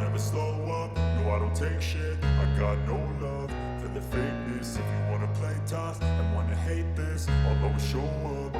never slow up, no I don't take shit. I got no love for the fakeness. If you wanna play tough and wanna hate this, I'll always show up.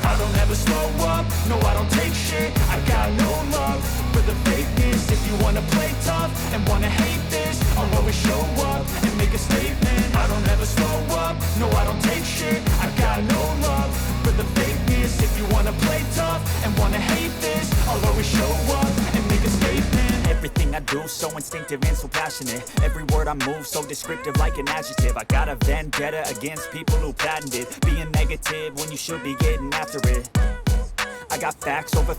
I don't ever slow up, no I don't take shit. I got no love for the fakeness. If you wanna play tough and wanna hate this, I'll always show up and make a statement. I don't ever slow up, no I don't take shit. I got no love for the fakeness. If you wanna play tough and wanna hate this, I'll always show up and make a statement. Everything I do so instinctive and so passionate. Every word I move so descriptive like an adjective. I got a vendetta against people who patented being negative when you should be getting after it. I got facts over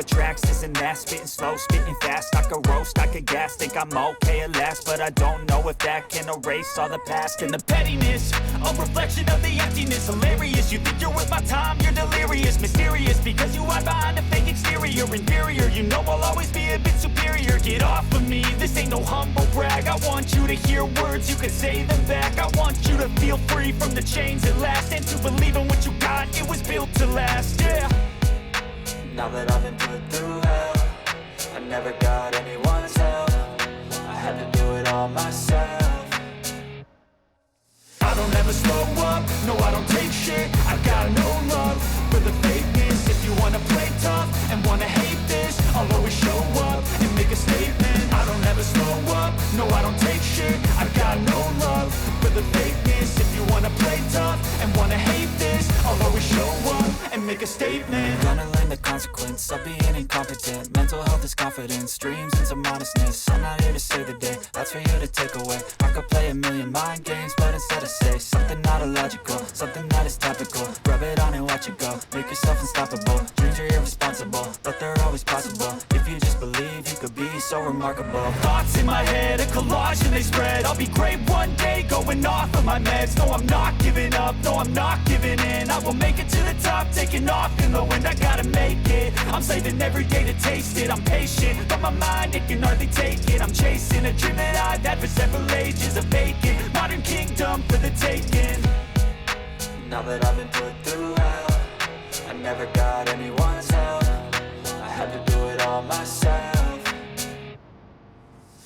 tracks, this and that. Spitting slow, spitting fast. I could roast, I could gas. Think I'm okay at last, but I don't know if that can erase all the past. And the pettiness, a reflection of the emptiness. Hilarious, you think you're worth my time, you're delirious. Mysterious, because you hide behind a fake exterior. Inferior, you know I'll always be a bit superior. Get off of me, this ain't no humble brag. I want you to hear words, you can say them back. I want you to feel free from the chains at last, and to believe in what you got, it was built to last, yeah. Now that I've been put through hell, I never got anyone's help. I had to do it all myself. I don't ever slow up, no I don't take shit. I got no love for the fakeness. If you wanna play tough and wanna hate this, I'll always show up and make a statement. I don't ever slow up, no I don't take shit. I got no love for the fakeness. If you wanna play tough and wanna hate this, I'll always show up and make a statement. Gonna learn the consequence of being incompetent. Mental health is confidence, dreams and some modestness. I'm not here to save the day, that's for you to take away. I could play a million mind games, but instead I say something not illogical, something that is topical. Rub it on and watch it go, make yourself unstoppable. Dreams are irresponsible, but they're always possible. If you just believe, you could be so remarkable. Thoughts in my head, a collage and they spread. I'll be great one day, going off of my meds. No, I'm not giving up, no, I'm not giving in. I will make it to the top, taking off in the wind. I gotta make it, I'm saving every day to taste it. I'm patient, but my mind, it can hardly take it. I'm chasing a dream that I've had for several ages. A vacant, modern kingdom for the taking. Now that I've been put through hell, I never got anyone's help. I had to do it all myself.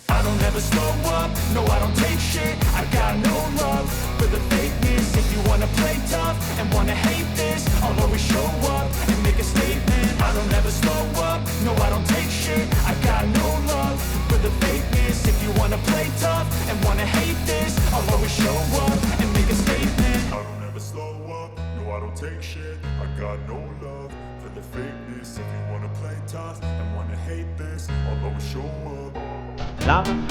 I don't ever slow up, no I don't take shit. I got no love for the fakeness. If you wanna play tough and wanna hate this, I'll always show up and make a statement. I don't ever slow up, no I don't take shit. I got no love for the fakeness. If you wanna play tough and wanna hate this, I'll always show up and make a statement. I don't ever slow up, no I don't take shit. I got no love for the fakeness. If you wanna play tough and wanna hate this, I'll always show up. Lama.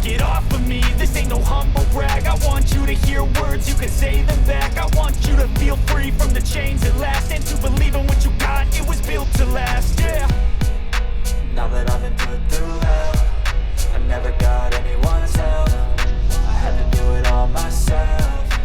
Get off of me, this ain't no hear words, you can say them back. I want you to feel free from the chains at last, and to believe in what you got, it was built to last, yeah. Now that I've been put through hell, I never got anyone's help, I had to do it all myself.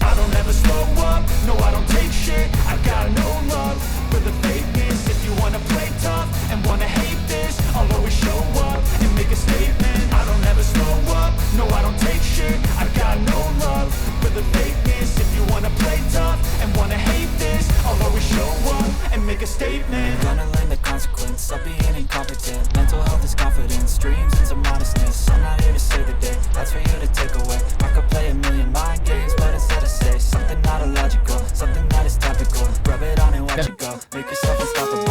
I don't ever slow up, no I don't take shit, I got no love for the fakeness. If you wanna play tough and wanna hate this, I'll always show up and make a statement. I don't ever slow up, no I don't take shit, I got no love for the fakeness. If you wanna play tough and wanna hate this, I'll always show up and make a statement. I'm gonna learn the consequence of being incompetent. Mental health is confidence, dreams and some modestness. I'm not here to save the day, that's for you to take away. I could play a million mind games, but instead I say something not illogical, something that is topical. Rub it on and watch it go, make yourself unstoppable.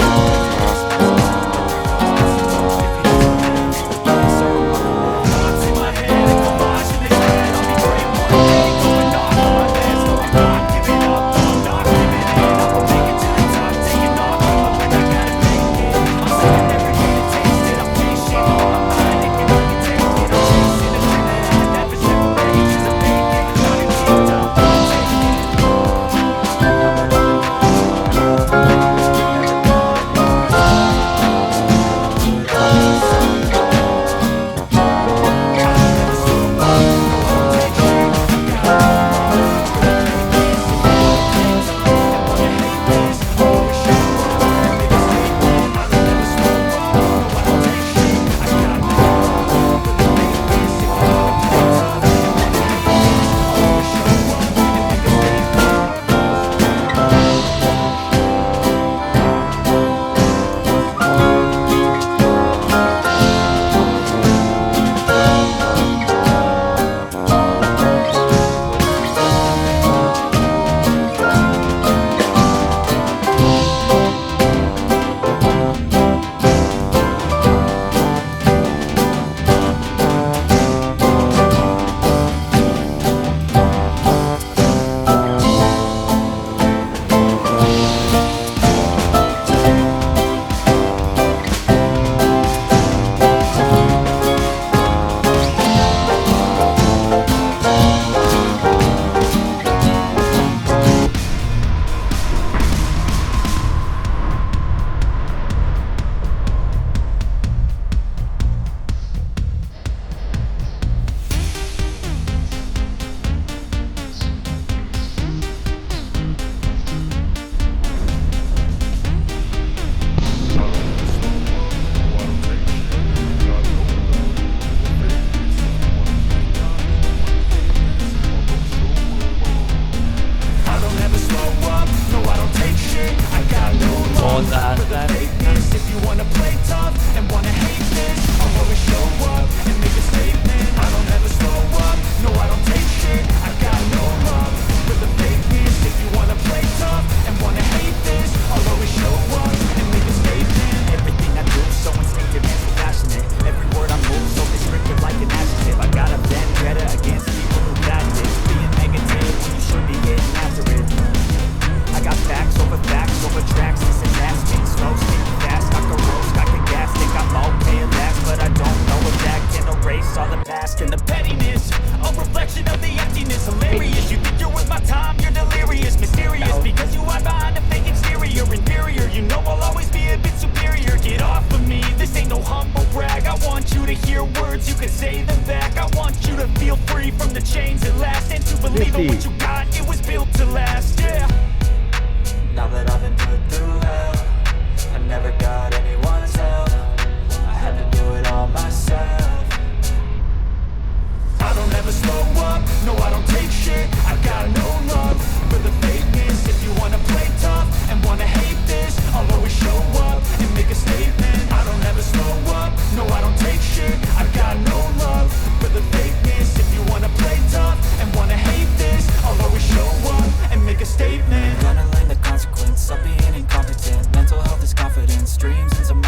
statement. I'm gonna learn the consequence of being incompetent. Mental health is confidence, dreams and some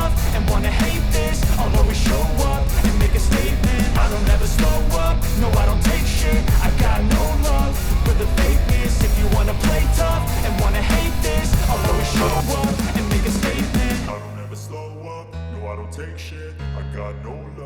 tough and wanna hate this, I'll always show up and make a statement. I don't ever slow up, no I don't take shit. I got no love for the fakeness. If you wanna play tough and wanna hate this, I'll always show up and make a statement. I don't ever slow up, no I don't take shit. I got no love